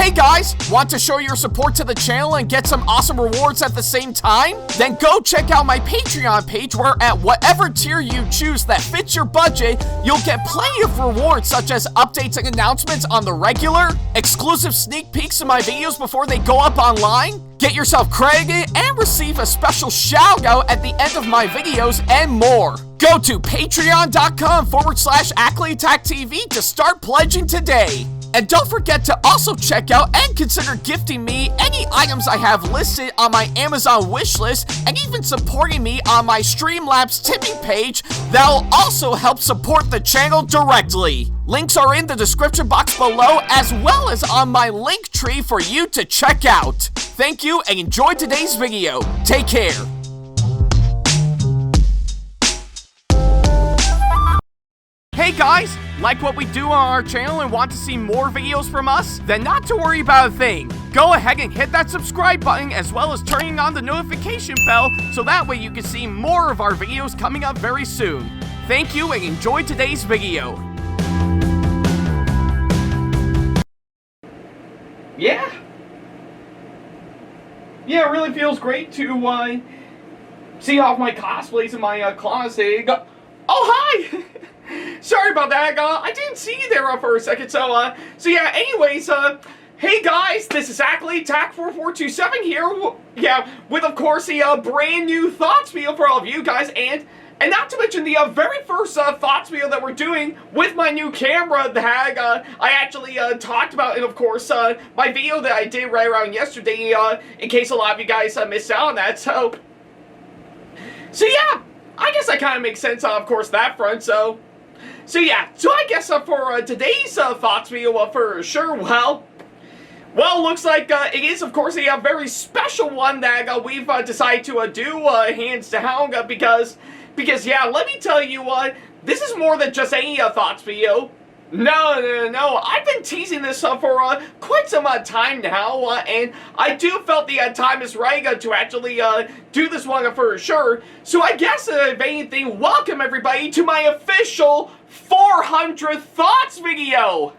Hey guys, want to show your support to the channel and get some awesome rewards at the same time? Then go check out my Patreon page where at whatever tier you choose that fits your budget, you'll get plenty of rewards such as updates and announcements on the regular, exclusive sneak peeks of my videos before they go up online, get yourself credited, and receive a special shout out at the end of my videos and more. Go to patreon.com/Ackleyattack427TV to start pledging today. And don't forget to also check out and consider gifting me any items I have listed on my Amazon wishlist and even supporting me on my Streamlabs tipping page that'll also help support the channel directly. Links are in the description box below as well as on my link tree for you to check out. Thank you and enjoy today's video. Take care. Hey guys, like what we do on our channel and want to see more videos from us? Then not to worry about a thing. Go ahead and hit that subscribe button as well as turning on the notification bell so that way you can see more of our videos coming up very soon. Thank you and enjoy today's video. Yeah, it really feels great to see all of my cosplays in my closet. Oh, hi! Sorry about that, I didn't see you there for a second, so yeah, anyways, hey guys, this is Ackleyattack4427 here, with, of course, a brand new Thoughts video for all of you guys, and not to mention the very first Thoughts video that we're doing with my new camera that I actually talked about in, of course, my video that I did right around yesterday, in case a lot of you guys missed out on that, so yeah, I guess that kind of makes sense, of course, that front, so yeah, so I guess for today's Thoughts video, for sure, well, looks like it is, of course, a very special one that we've decided to do, hands down, because, yeah, let me tell you, this is more than just any Thoughts video. No, I've been teasing this for quite some time now, and I do felt the time is right to actually do this one for sure. So I guess, if anything, welcome everybody to my official 400th Thoughts video!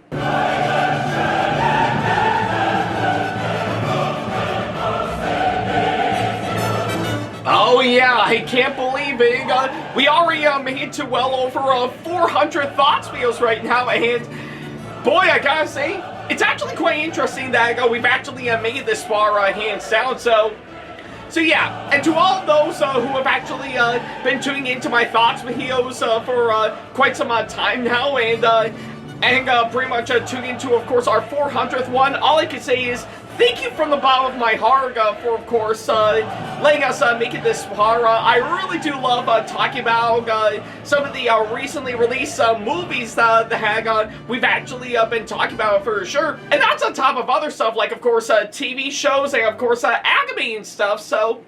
Oh yeah, I can't believe it. We already made it to well over 400 Thoughts videos right now, and boy, I gotta say, it's actually quite interesting that we've actually made this far, hands down, so yeah, and to all of those who have actually been tuning into my Thoughts videos for quite some time now, and pretty much tuning into, of course, our 400th one, all I can say is thank you from the bottom of my heart for, of course, letting us make it this far. I really do love talking about some of the recently released movies that we've actually been talking about for sure. And that's on top of other stuff like, of course, TV shows and, of course, anime and stuff. So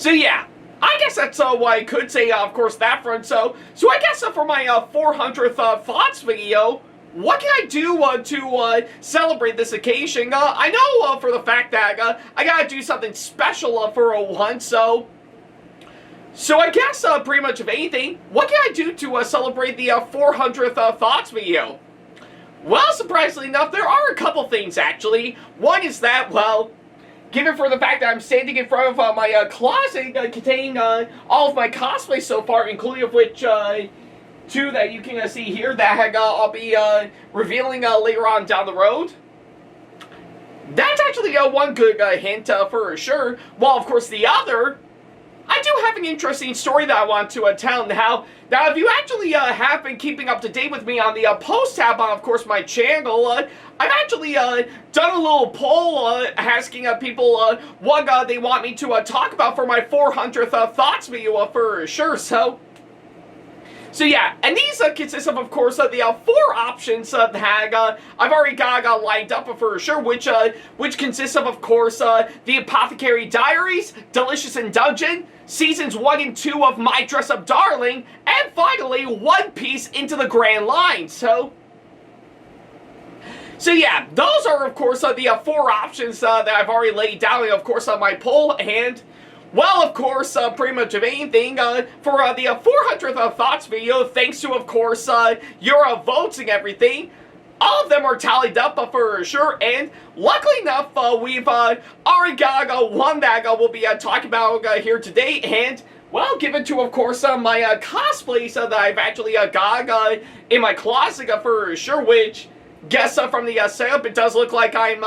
yeah. I guess that's what I could say, of course, that front. So I guess for my 400th Thoughts video, what can I do to celebrate this occasion? I know for the fact that I gotta do something special for once, so I guess pretty much of anything, what can I do to celebrate the 400th Thoughts video? Well, surprisingly enough, there are a couple things actually. One is that, well, given for the fact that I'm standing in front of my closet containing all of my cosplays so far, including of which two that you can see here that I'll be revealing later on down the road. That's actually one good hint for sure. Well, of course, the other, I do have an interesting story that I want to tell now. Now, if you actually have been keeping up to date with me on the post tab on, of course, my channel, I've actually done a little poll asking people what they want me to talk about for my 400th Thoughts video for sure, so yeah, and these consist of course, the 4 options that I've already got lined up for sure, which consists of course, The Apothecary Diaries, Delicious in Dungeon, Seasons 1 and 2 of My Dress Up Darling, and finally, One Piece Into the Grand Line, so yeah, those are, of course, the 4 options that I've already laid down, of course, on my poll, and well, of course, pretty much of anything, for the 400th Thoughts video, thanks to, of course, your votes and everything, all of them are tallied up for sure, and luckily enough, we've already got one that we'll be talking about here today, and well, given to, of course, my cosplays that I've actually got in my closet for sure, which, guess from the setup, it does look like I'm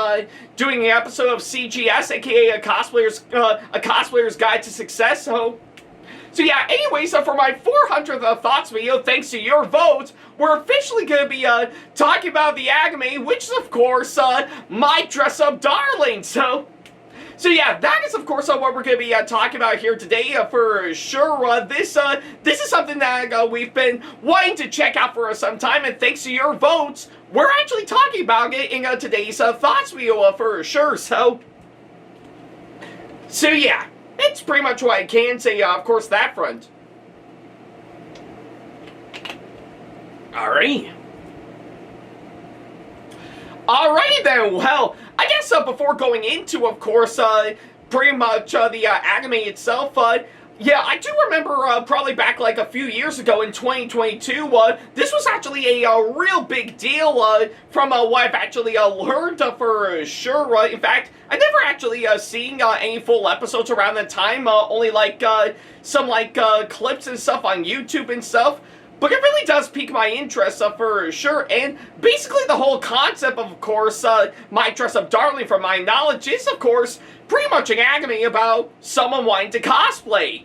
doing an episode of CGS, aka a cosplayer's guide to success, So yeah, anyways, for my 400th thoughts video, thanks to your votes, we're officially going to be talking about the anime, which is, of course, My Dress-Up Darling. So yeah, that is, of course, what we're going to be talking about here today for sure. This is something that we've been wanting to check out for some time, and thanks to your votes, we're actually talking about it in today's thoughts video for sure. So yeah, it's pretty much what I can say, of course, that front. Alrighty then, well, I guess before going into, of course, pretty much the anime itself, yeah, I do remember probably back like a few years ago in 2022, this was actually a real big deal from what I've actually learned for sure. In fact, I never actually seen any full episodes around that time, only like some like clips and stuff on YouTube and stuff. But it really does pique my interest for sure, and basically the whole concept of course, My Dress-Up Darling, from my knowledge, is, of course, pretty much an anime about someone wanting to cosplay.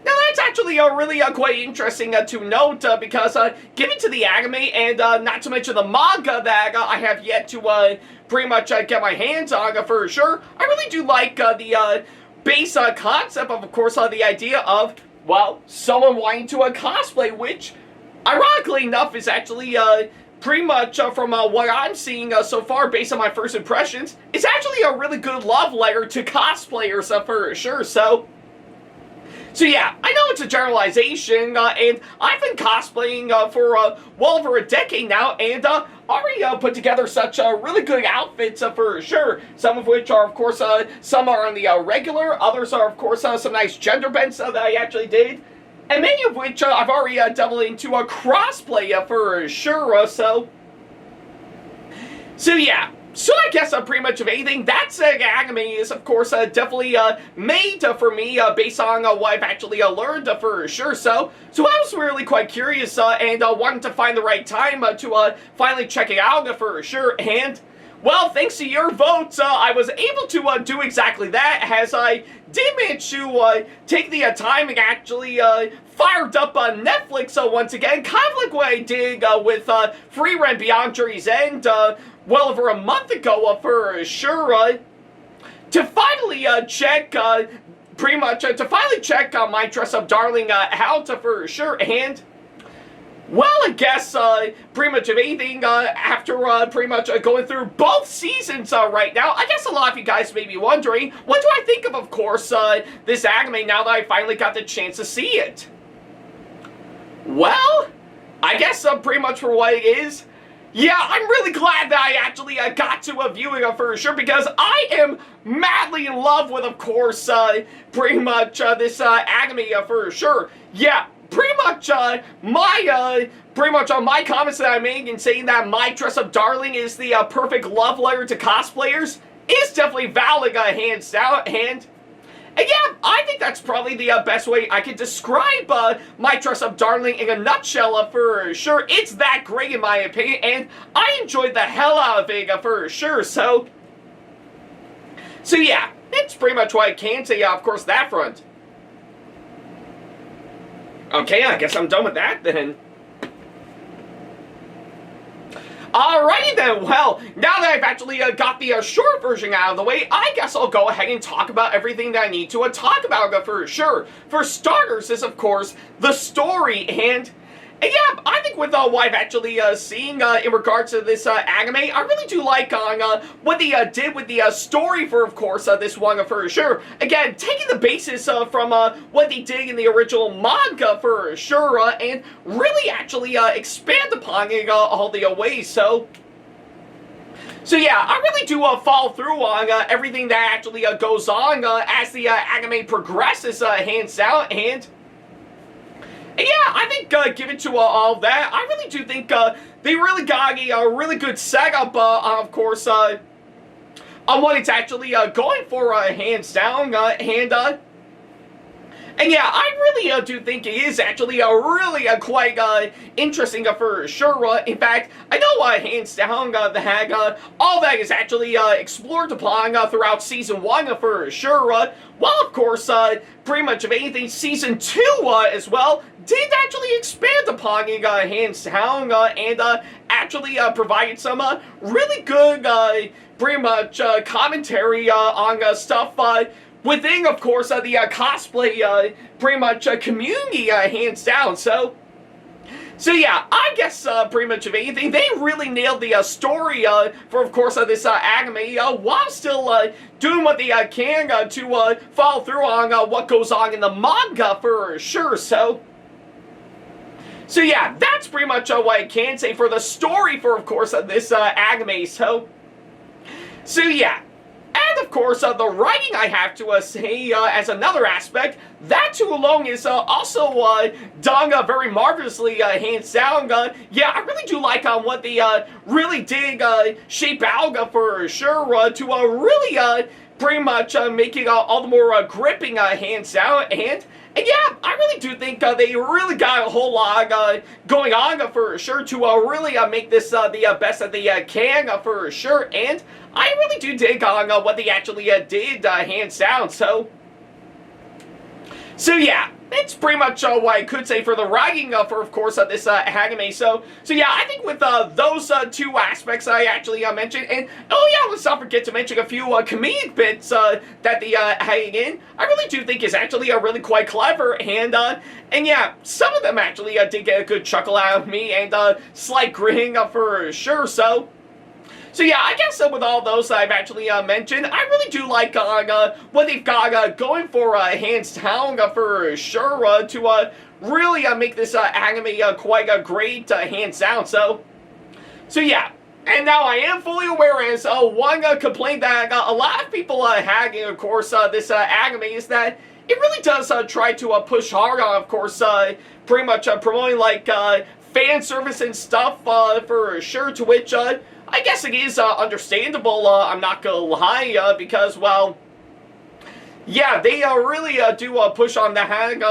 Now that's actually really quite interesting to note, because given to the anime, and not to mention the manga that I have yet to pretty much get my hands on for sure, I really do like the base concept of course, the idea of, well, someone wanting to cosplay, which, ironically enough, is actually pretty much from what I'm seeing so far, based on my first impressions, it's actually a really good love letter to cosplayers for sure. So yeah, I know it's a generalization, and I've been cosplaying for well over a decade now, and already put together such really good outfits for sure. Some of which are, of course, some are on the regular, others are, of course, some nice gender bends that I actually did, and many of which I've already delved into a crossplay for sure. So yeah. So I guess pretty much of anything, that anime is, of course, definitely made for me based on what I've actually learned for sure. So I was really quite curious and wanted to find the right time to finally check it out for sure. And, well, thanks to your votes, I was able to do exactly that, as I did manage to take the time and actually fired up on Netflix once again, kind of like what I did with Free Rent Beyond Journey's End, well over a month ago for sure, to finally check, pretty much, to finally check My Dress-Up Darling out for sure, and, well, I guess, pretty much of anything, after, pretty much going through both seasons right now, I guess a lot of you guys may be wondering, what do I think of course, this anime now that I finally got the chance to see it? Well, I guess, pretty much for what it is, yeah, I'm really glad that I actually got to view it for sure, because I am madly in love with, of course, pretty much this anime for sure. Yeah, pretty much my comments that I made in saying that My Dress-Up Darling is the perfect love letter to cosplayers is definitely valid, hands down, and yeah, I think that's probably the best way I could describe My Dress-Up Darling in a nutshell for sure. It's that great in my opinion, and I enjoyed the hell out of it for sure. So yeah, it's pretty much what I can say, of course, that front. Okay, I guess I'm done with that then. Alrighty then, well, now that I've actually got the short version out of the way, I guess I'll go ahead and talk about everything that I need to talk about for sure. For starters is, of course, the story, and yeah, I think with what I've actually seen in regards to this anime, I really do like on what they did with the story for, of course, this one for sure. Again, taking the basis from what they did in the original manga for sure, and really actually expand upon it all the way. So yeah, I really do follow through on everything that actually goes on as the anime progresses, hands down, and And yeah, I think given to all of that, I really do think they really got a really good setup, of course, on what it's actually going for, hands down, and yeah, I really do think it is actually really quite interesting for sure. In fact, I know hands down the hag, all that is actually explored upon throughout Season 1 for sure. Well, of course, pretty much of anything, Season 2 as well did actually expand upon it hands down and actually provided some really good, pretty much commentary on stuff within, of course, the cosplay, pretty much community, hands down. So yeah, I guess pretty much of anything, they really nailed the story for, of course, this anime, while still doing what they can to follow through on what goes on in the manga for sure. So yeah, that's pretty much what I can say for the story for, of course, this anime. So yeah. And of course, the writing, I have to say, as another aspect, that too alone is also done very marvelously, hands down. Yeah, I really do like what they really did shape out for sure to really pretty much make it all the more gripping, hands down. And yeah, I really do think they really got a whole lot going on for sure to really make this the best that they can for sure. And I really do dig on what they actually did, hands down. So yeah, it's pretty much what I could say for the writing for, of course, this anime. So yeah, I think with those two aspects I actually mentioned, and oh yeah, let's not forget to mention a few comedic bits that they hang in. I really do think is actually really quite clever, and yeah, some of them actually did get a good chuckle out of me and slight grinning for sure. So yeah, I guess with all those I've actually mentioned, I really do like what they've got going for hands down for sure to really make this anime quite great hands down. So yeah. And now I am fully aware as one complaint that a lot of people had, of course, this anime is that it really does try to push hard on, of course, pretty much promoting like fan service and stuff for sure, to which I guess it is understandable, I'm not gonna lie, because, well, yeah, they really do push on the hang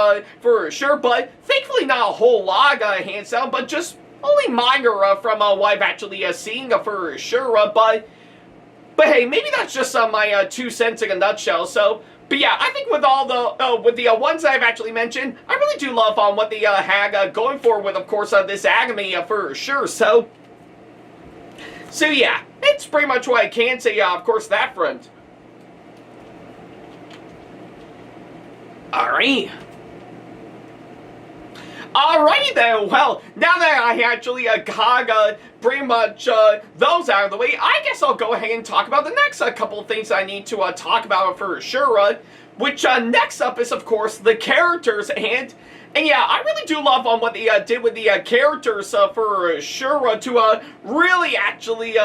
for sure, but thankfully not a whole lot, hands down, but just only minor from what I've actually seen for sure, but hey, maybe that's just my 2 cents in a nutshell. So, but yeah, I think with all the with the ones I've actually mentioned, I really do love what they had going for with, of course, this anime for sure. So yeah, it's pretty much what I can say, of course, that front. Alright. Alrighty then, well, now that I actually got pretty much those out of the way, I guess I'll go ahead and talk about the next couple of things I need to talk about for sure, which next up is, of course, the characters, and yeah, I really do love what they did with the characters for sure, to really actually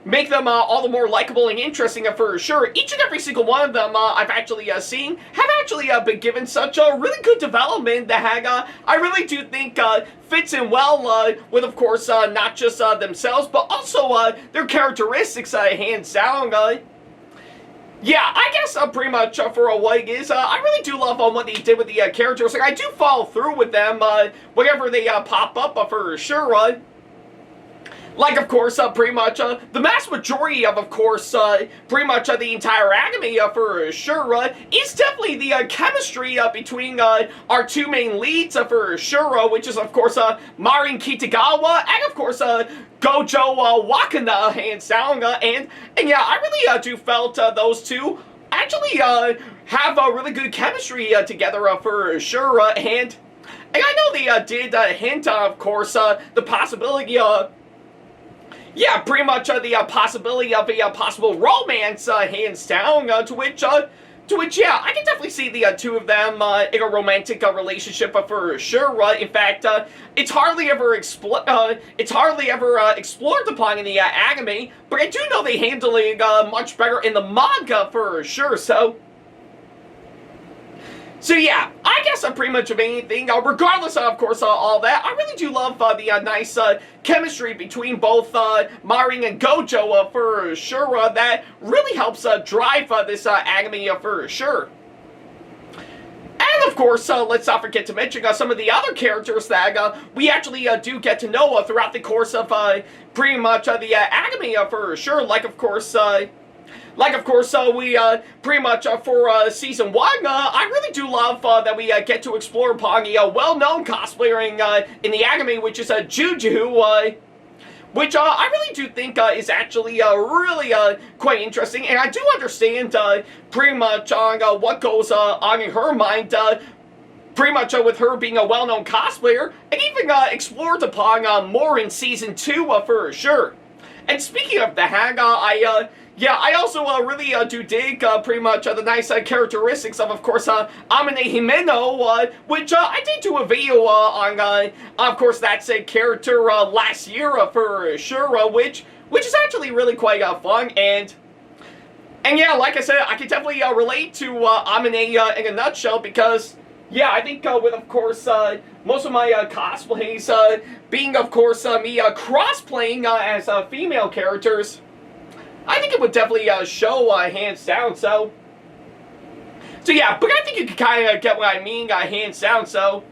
make them all the more likable and interesting for sure. Each and every single one of them I've actually seen have actually been given such a really good development that I really do think fits in well with, of course, not just themselves, but also their characteristics, hands down. Yeah, I guess pretty much for what it is, I really do love what they did with the characters. Like, I do follow through with them whenever they pop up for sure. Like, of course, pretty much the mass majority of course, pretty much the entire anime for sure is definitely the chemistry between our two main leads for sure, which is, of course, Marin Kitagawa and, of course, Gojo Wakana, hands down, and yeah, I really do felt those two actually have a really good chemistry together for sure, and I know they did hint, of course, the possibility yeah, pretty much the possibility of a possible romance, hands down, to which, yeah, I can definitely see the two of them in a romantic relationship for sure. In fact, it's hardly ever explored upon in the anime, but I do know they handle it much better in the manga for sure. So So yeah, I guess pretty much of anything, regardless of course all that, I really do love the nice chemistry between both Marin and Gojo for sure. That really helps drive this anime for sure. And of course, let's not forget to mention some of the other characters that we actually do get to know throughout the course of pretty much the anime for sure. Like of course, we pretty much for season 1, I really do love that we get to explore upon a well-known cosplayer in the anime, which is Juju, which I really do think is actually really quite interesting, and I do understand pretty much on what goes on in her mind, pretty much with her being a well-known cosplayer, and even explored upon more in season 2 for sure. And speaking of that, I also really do dig pretty much the nice characteristics of course, Amane Himeno, which I did do a video on, of course, that's a character last year for sure, which is actually really quite fun, and yeah, like I said, I can definitely relate to Amane in a nutshell, because yeah, I think with, of course, most of my cosplays being, of course, me cross-playing as female characters, I think it would definitely show hands down, so yeah, but I think you can kind of get what I mean, hands down, so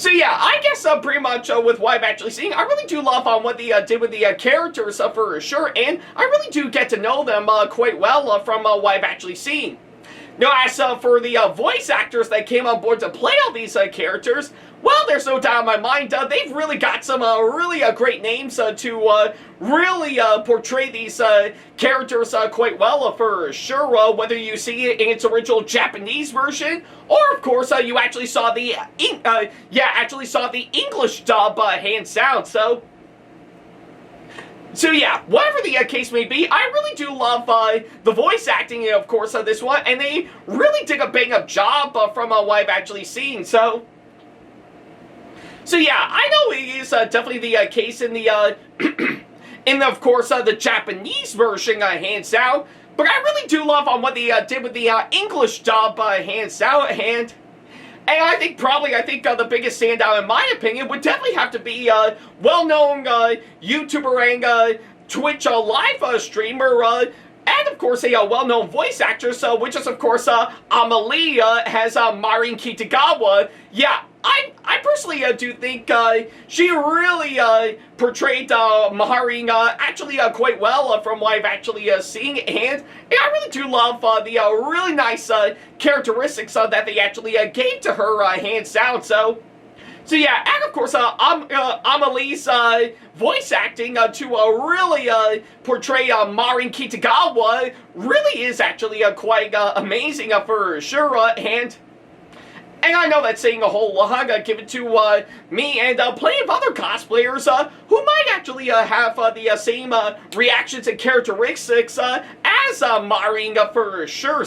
yeah, I guess pretty much with what I've actually seen, I really do love what they did with the characters for sure, and I really do get to know them quite well from what I've actually seen. Now, as for the voice actors that came on board to play all these characters, well, there's no doubt in my mind, they've really got some really great names to really portray these characters quite well for sure, whether you see it in its original Japanese version, or of course you actually saw the English dub hands down, So yeah, whatever the case may be, I really do love the voice acting, of course, of this one, and they really did a bang-up job from what I've actually seen, so yeah, I know it is definitely the case in the, of course, the Japanese version, hands down, but I really do love what they did with the English dub, hands down, and I think the biggest standout, in my opinion, would definitely have to be well-known YouTuber and Twitch live streamer, and of course a well-known voice actor, which is of course Amelie has Marin Kitagawa. Yeah, I personally do think she really portrayed Marin actually quite well from what I've actually seen, and I really do love the really nice characteristics that they actually gave to her, hands down, so yeah, and of course Amelie's voice acting to really portray Marin Kitagawa really is actually quite amazing for sure, and I know that's saying a whole lot, given to me and plenty of other cosplayers who might actually have the same reactions and characteristics as Marin for sure,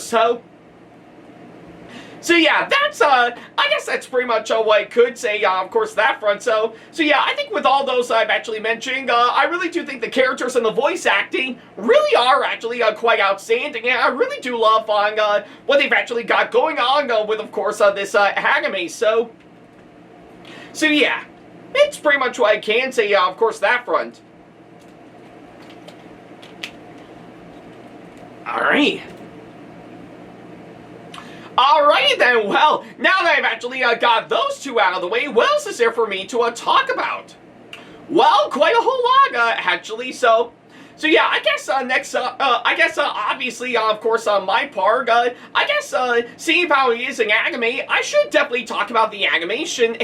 so yeah, that's, I guess that's pretty much what I could say, of course, that front. So yeah, I think with all those I've actually mentioned, I really do think the characters and the voice acting really are actually quite outstanding, and I really do love on what they've actually got going on with, of course, this anime. So yeah, it's pretty much what I can say, of course, that front. Alright. Alrighty then, well, now that I've actually got those two out of the way, what else is there for me to talk about? Well, quite a whole lot, actually, so yeah, I guess next up, obviously, of course, on my part, I guess, seeing how it is in anime, I should definitely talk about the animation,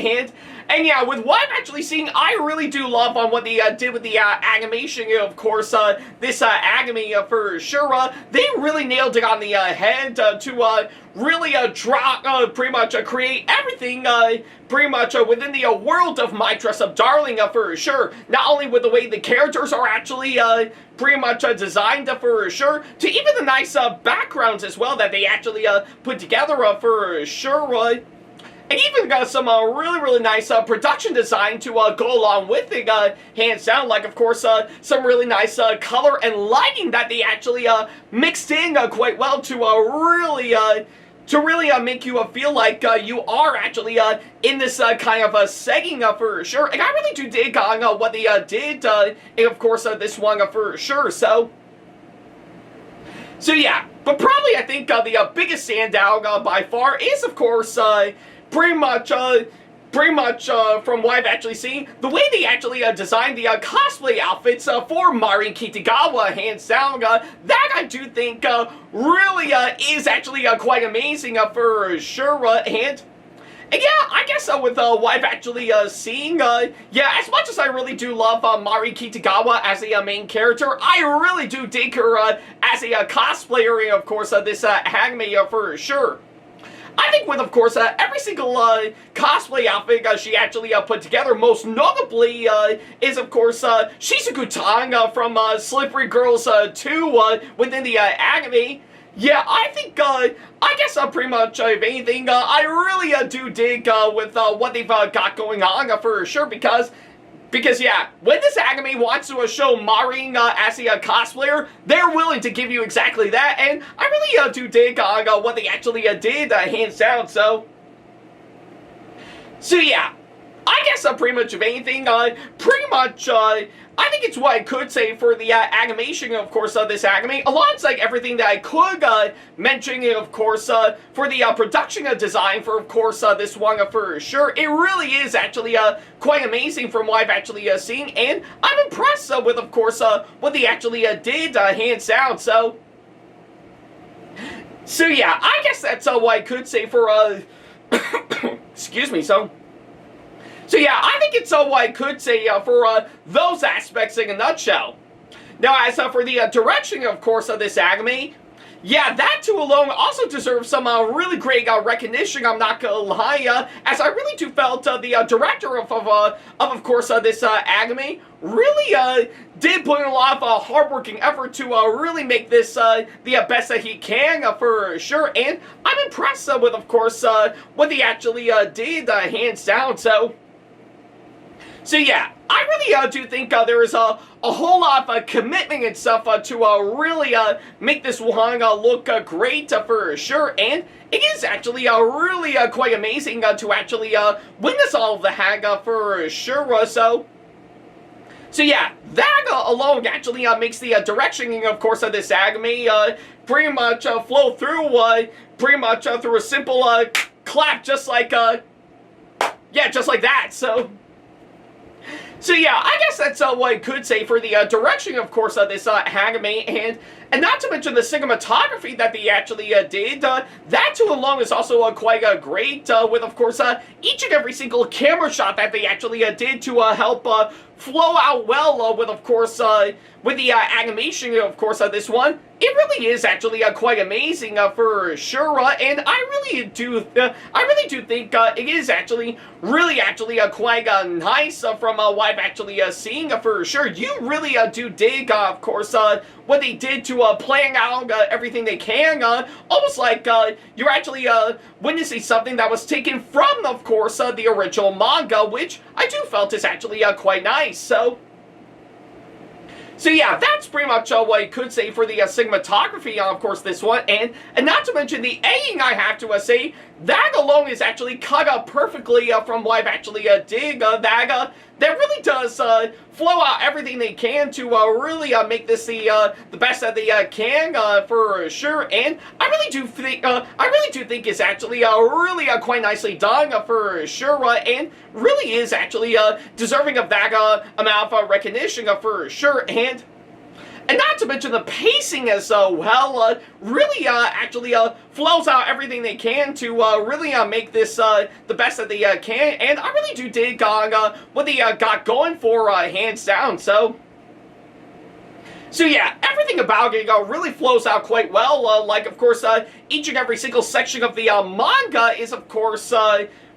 and yeah, with what I'm actually seeing, I really do love on what they did with the animation, of course, this anime for sure, they really nailed it on the head to really pretty much create everything pretty much within the world of My Dress Up Darling for sure. Not only with the way the characters are actually pretty much designed for sure, to even the nice backgrounds as well that they actually put together for sure. And even got some really nice production design to go along with it, hands down, like of course some really nice color and lighting that they actually mixed in quite well to really to really make you feel like you are actually in this kind of setting for sure. And I really do dig on what they did, and of course this one for sure. So yeah, but probably I think the biggest standout by far is of course pretty much from what I've actually seen, the way they actually designed the cosplay outfits for Mari Kitagawa, hands down, that I do think really is actually quite amazing for sure, and yeah, I guess with what I've actually seen, yeah, as much as I really do love Mari Kitagawa as a main character, I really do dig her as a cosplayer, and of course this anime for sure. I think with, of course, every single cosplay outfit she actually put together, most notably is, of course, Shizuku Tang from Slippery Girls 2 within the anime. Yeah, I think, I guess pretty much, if anything, I really do dig with what they've got going on for sure, because, yeah, when this anime wants to show Mari as a cosplayer, they're willing to give you exactly that, and I really do dig on what they actually did, hands down, so yeah, I guess pretty much of anything, pretty much, I think it's what I could say for the animation, of course, of this anime, alongside everything that I could mention, of course, for the production design for, of course, this one for sure. It really is actually quite amazing from what I've actually seen, and I'm impressed with, of course, what they actually did, hands down, so yeah, I guess that's what I could say for, excuse me, so yeah, I think it's what I could say for those aspects in a nutshell. Now, as for the direction, of course, of this anime, yeah, that too alone also deserves some really great recognition, I'm not gonna lie, as I really do felt the director of course, this anime really did put in a lot of hard-working effort to really make this the best that he can for sure, and I'm impressed with, of course, what they actually did, hands down, so yeah, I really do think there is a whole lot of commitment and stuff to really make this one look great for sure, and it is actually really quite amazing to actually witness all of the hag for sure, so yeah, that alone actually makes the direction, of course, of this anime pretty much flow through pretty much through a simple clap, just like yeah, just like that, so yeah, I guess that's what I could say for the direction, of course, of this anime, and not to mention the cinematography that they actually did. That too alone is also quite great, with, of course, each and every single camera shot that they actually did to help flow out well with, of course, with the animation, of course, this one. It really is actually quite amazing for sure, and I really do think it is actually quite nice from what I've actually seen for sure. You really do dig, of course, what they did to playing out everything they can, almost like you're actually witnessing something that was taken from, of course, the original manga, which I do felt is actually quite nice, so yeah, that's pretty much what I could say for the cinematography, of course, this one, and not to mention the editing, I have to say, that alone is actually cut up perfectly from what I've actually dig, that really does flow out everything they can to really make this the best that they can for sure, and I really do think it's actually really quite nicely done for sure, and really is actually deserving of that amount of recognition for sure, and not to mention the pacing as well, really actually flows out everything they can to really make this the best that they can, and I really do dig on what they got going for, hands down, so yeah, everything about it really flows out quite well, like, of course, each and every single section of the manga is, of course,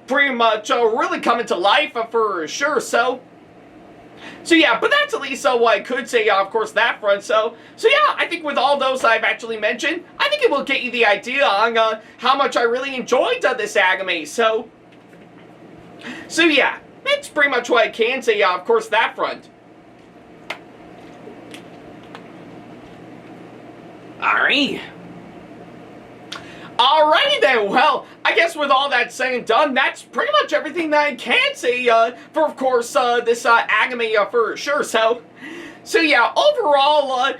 pretty much really coming to life for sure, so yeah, but that's at least what I could say, of course, that front. So yeah, I think with all those I've actually mentioned, I think it will get you the idea on how much I really enjoyed this anime. So yeah, it's pretty much what I can say, of course, that front. Alrighty And then, well, I guess with all that said and done, that's pretty much everything that I can say for, of course, this anime for sure. So yeah, overall,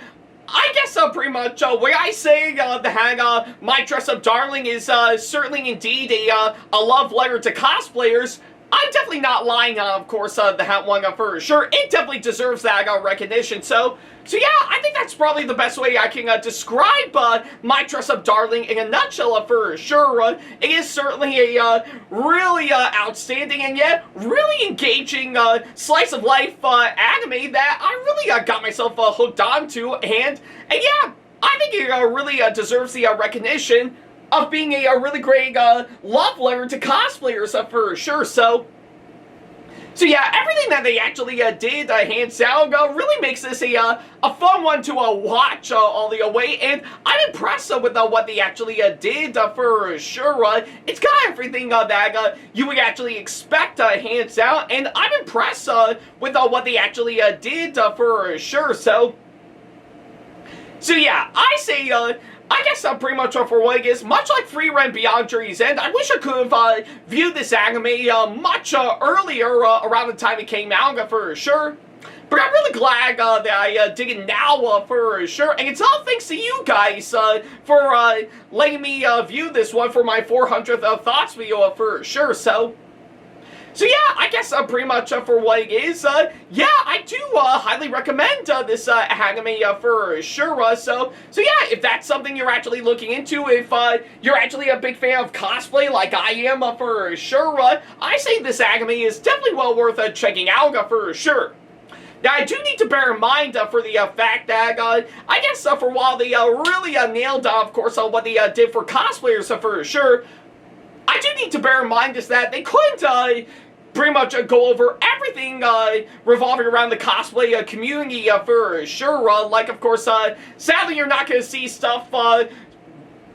I guess pretty much when I say that My Dress-Up Darling is certainly indeed a love letter to cosplayers, I'm definitely not lying on, of course, that one for sure. It definitely deserves that recognition. So yeah, I think that's probably the best way I can describe My Dress-Up Darling in a nutshell for sure. It is certainly a really outstanding and yet really engaging slice of life anime that I really got myself hooked onto, and yeah, I think it really deserves the recognition of being a really great love letter to cosplayers for sure. So yeah, everything that they actually did, hands down, really makes this a fun one to watch all the way, and I'm impressed with what they actually did for sure. It's got everything that you would actually expect, hands down, and I'm impressed with what they actually did for sure. So yeah, I say, I guess pretty much for what it is, much like Free Rent Beyond Journey's End, I wish I could have viewed this anime much earlier, around the time it came out for sure. But I'm really glad that I did it now for sure, and it's all thanks to you guys for letting me view this one for my 400th thoughts video for sure. So yeah, I guess pretty much for what it is, yeah, I do highly recommend this anime for sure. So yeah, if that's something you're actually looking into, if you're actually a big fan of cosplay like I am for sure, I say this anime is definitely well worth checking out for sure. Now, I do need to bear in mind for the fact that, I guess for a while they really nailed, of course, what they did for cosplayers for sure, I do need to bear in mind is that they couldn't pretty much go over everything revolving around the cosplay community for sure. Like, of course, sadly you're not going to see stuff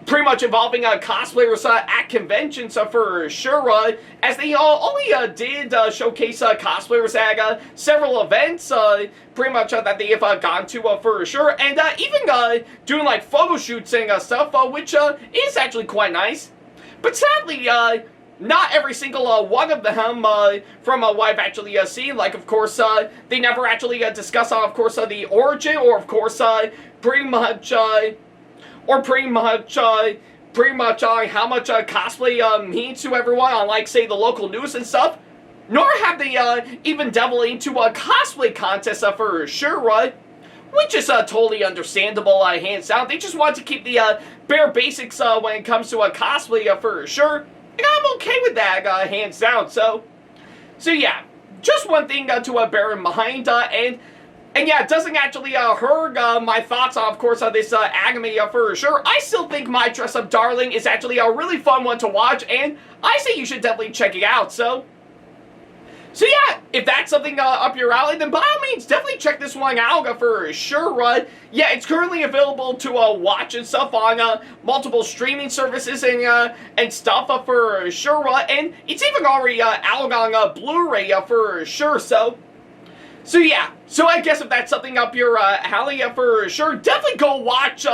pretty much involving cosplayers at conventions for sure, as they only did showcase cosplayers at several events pretty much that they have gone to for sure, and even doing like photo shoots and stuff, which is actually quite nice. But sadly, not every single one of them, from what I've actually seen, like, of course, they never actually discuss, of course, the origin, or, of course, pretty much how much cosplay means to everyone on, like, say, the local news and stuff. Nor have they even delved into cosplay contests for sure, which is totally understandable, hands down. They just want to keep the bare basics when it comes to cosplay for sure. And I'm okay with that, hands down. So yeah, just one thing to bear in mind, and yeah, it doesn't actually hurt my thoughts on, of course, on this anime for sure. I still think My Dress-Up Darling is actually a really fun one to watch, and I say you should definitely check it out. So yeah, if that's something up your alley, then by all means, definitely check this one out for sure. Yeah, it's currently available to watch and stuff on multiple streaming services and stuff for sure. And it's even already out on Blu-ray for sure. So yeah, so I guess if that's something up your alley for sure, definitely go watch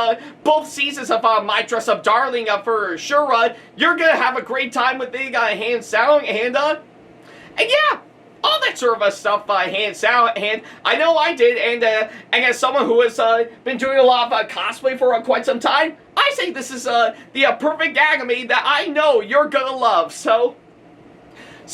both seasons of My Dress-Up Darling for sure. You're gonna have a great time with it, hands down, and yeah, all that sort of stuff, hands down, and I know I did, and as someone who has been doing a lot of cosplay for quite some time, I say this is the perfect anime that I know you're gonna love. So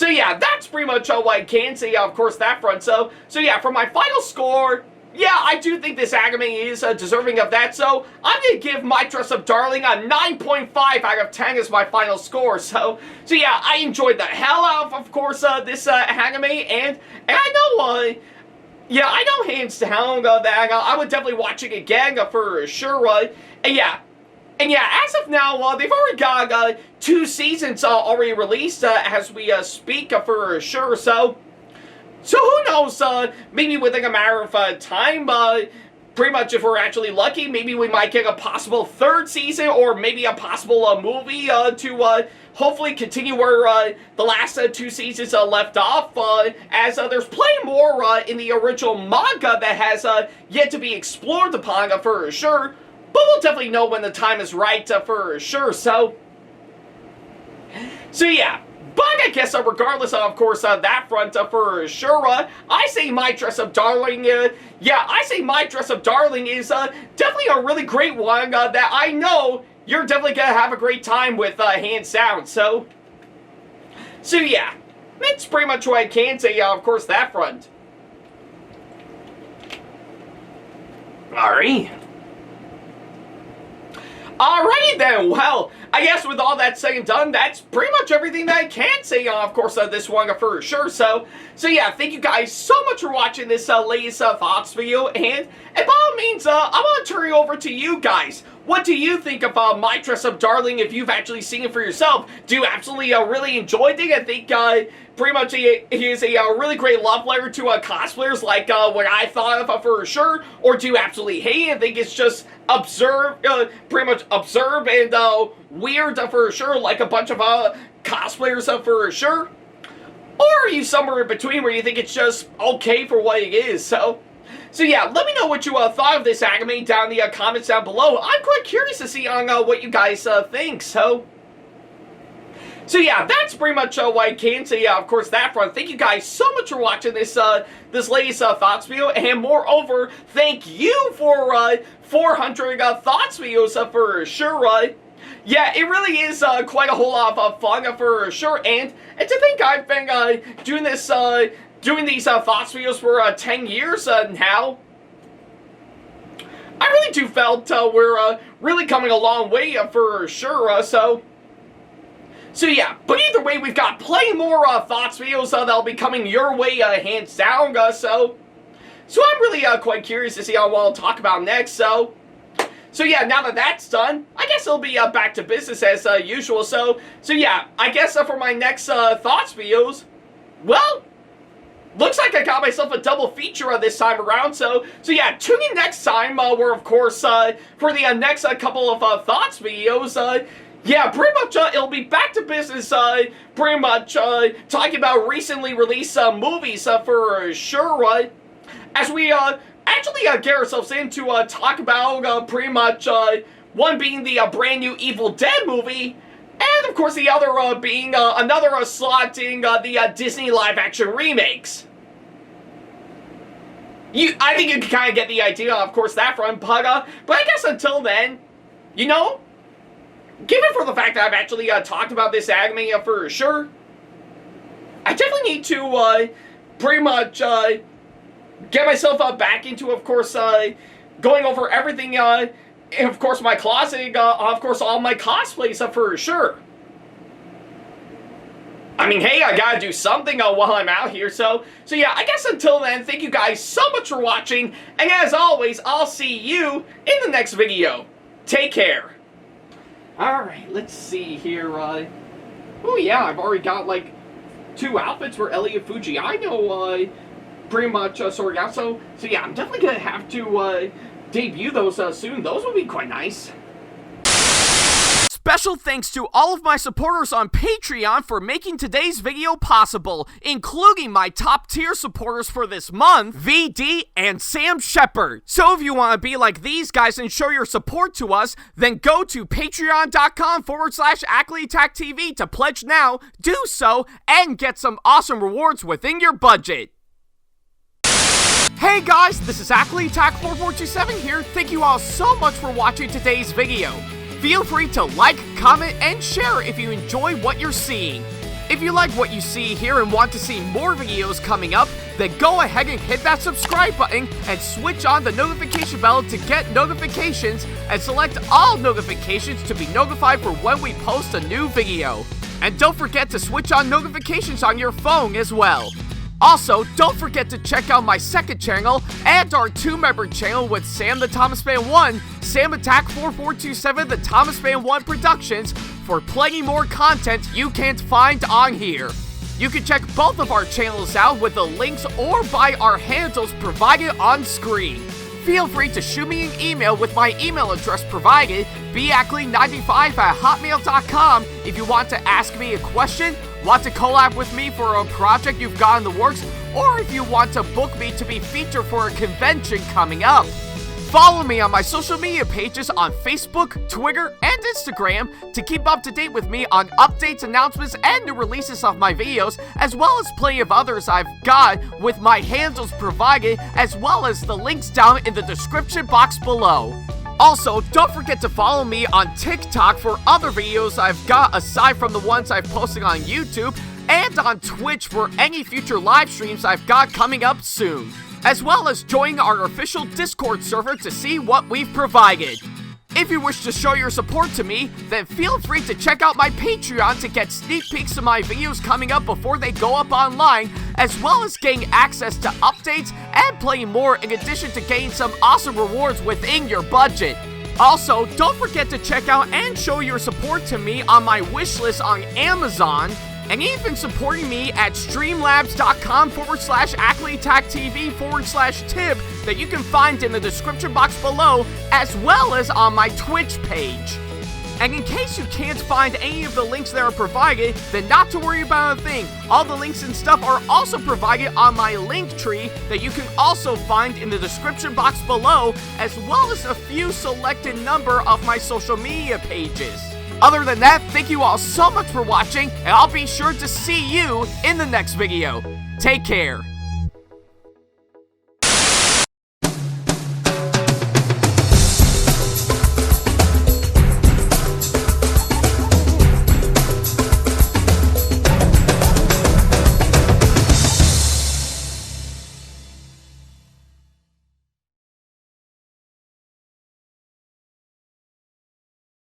yeah, that's pretty much what I can say, of course, that front. So yeah, for my final score, yeah, I do think this anime is deserving of that, so I'm going to give My Dress-Up Darling a 9.5 out of 10 as my final score. So yeah, I enjoyed the hell out of course, this anime, and I know, yeah, I know hands down that I would definitely watch it again for sure, and yeah, as of now, they've already got 2 seasons already released as we speak for sure, so who knows, maybe within a matter of time, pretty much if we're actually lucky, maybe we might get a possible 3rd season, or maybe a possible movie to hopefully continue where the last 2 seasons left off, as there's plenty more in the original manga that has yet to be explored upon for sure, but we'll definitely know when the time is right for sure. So So yeah, but I guess regardless of course, that front for sure, I say my dress-up darling, yeah, I say my dress-up darling is definitely a really great one that I know you're definitely gonna have a great time with, hands down, so yeah, that's pretty much what I can say, of course, that front. Alright. Alrighty then, well, I guess with all that said and done, that's pretty much everything that I can say on, of course, this one for sure. So yeah, thank you guys so much for watching this latest thoughts video, and by all means, I want to turn it over to you guys. What do you think of my dress-up darling if you've actually seen it for yourself? Do you absolutely really enjoy it? I think pretty much he is a really great love letter to cosplayers like what I thought of for sure, or do you absolutely hate it? I think it's just pretty much absurd and weird for sure, like a bunch of cosplayers for sure? Or are you somewhere in between where you think it's just okay for what it is? So yeah, let me know what you thought of this anime down in the comments down below. I'm quite curious to see on what you guys think. So yeah, that's pretty much what I can say, of course, that front. Thank you guys so much for watching this this latest thoughts video, and moreover, thank you for 400 thoughts videos for sure. Yeah, it really is quite a whole lot of fun for sure, and to think I've been doing this doing these thoughts videos for 10 years now. I really do felt we're really coming a long way for sure, so yeah, but either way, we've got plenty more thoughts videos that'll be coming your way, hands down, so I'm really quite curious to see what I'll talk about next, so yeah, now that that's done, I guess it'll be back to business as usual, so yeah, I guess for my next thoughts videos, well, looks like I got myself a double feature this time around, so yeah, tune in next time, where of course, for the next couple of thoughts videos, yeah, pretty much it'll be back to business, pretty much talking about recently released movies for sure, as we actually get ourselves in to talk about pretty much one being the brand new Evil Dead movie, and of course the other being another slot in the Disney live-action remakes. I think you can kind of get the idea, of course, that front, but I guess until then, you know, given for the fact that I've actually talked about this anime for sure, I definitely need to pretty much get myself back into, of course, going over everything, in, of course, my closet, of course, all my cosplays for sure. I mean, hey, I gotta do something while I'm out here, so yeah, I guess until then, thank you guys so much for watching, and as always, I'll see you in the next video. Take care. Alright, let's see here, oh yeah, I've already got, like, 2 outfits for Elliot Fuji. I know, pretty much, yeah, so yeah, I'm definitely gonna have to, debut those, soon. Those would be quite nice. Special thanks to all of my supporters on Patreon for making today's video possible, including my top tier supporters for this month, VD and Sam Shepard. So if you want to be like these guys and show your support to us, then go to patreon.com/AckleyattackTV to pledge now, do so, and get some awesome rewards within your budget. Hey guys, this is Ackleyattack4427 here. Thank you all so much for watching today's video. Feel free to like, comment, and share if you enjoy what you're seeing. If you like what you see here and want to see more videos coming up, then go ahead and hit that subscribe button and switch on the notification bell to get notifications, and select all notifications to be notified for when we post a new video. And don't forget to switch on notifications on your phone as well. Also, don't forget to check out my second channel and our 2-member channel with Sam the Thomas Fan 1, SamAttack4427'the''ThomasFan1 Productions, for plenty more content you can't find on here. You can check both of our channels out with the links or by our handles provided on screen. Feel free to shoot me an email with my email address provided, backley95@hotmail.com, if you want to ask me a question, want to collab with me for a project you've got in the works, or if you want to book me to be featured for a convention coming up. Follow me on my social media pages on Facebook, Twitter, and Instagram to keep up to date with me on updates, announcements, and new releases of my videos, as well as plenty of others I've got with my handles provided, as well as the links down in the description box below. Also, don't forget to follow me on TikTok for other videos I've got aside from the ones I've posted on YouTube, and on Twitch for any future live streams I've got coming up soon, as well as join our official Discord server to see what we've provided. If you wish to show your support to me, then feel free to check out my Patreon to get sneak peeks of my videos coming up before they go up online, as well as getting access to updates and playing more in addition to getting some awesome rewards within your budget. Also, don't forget to check out and show your support to me on my wishlist on Amazon, and even supporting me at streamlabs.com/AckleyattackTV/tip that you can find in the description box below, as well as on my Twitch page. And in case you can't find any of the links that are provided, then not to worry about a thing. All the links and stuff are also provided on my link tree that you can also find in the description box below, as well as a few selected number of my social media pages. Other than that, thank you all so much for watching, and I'll be sure to see you in the next video. Take care.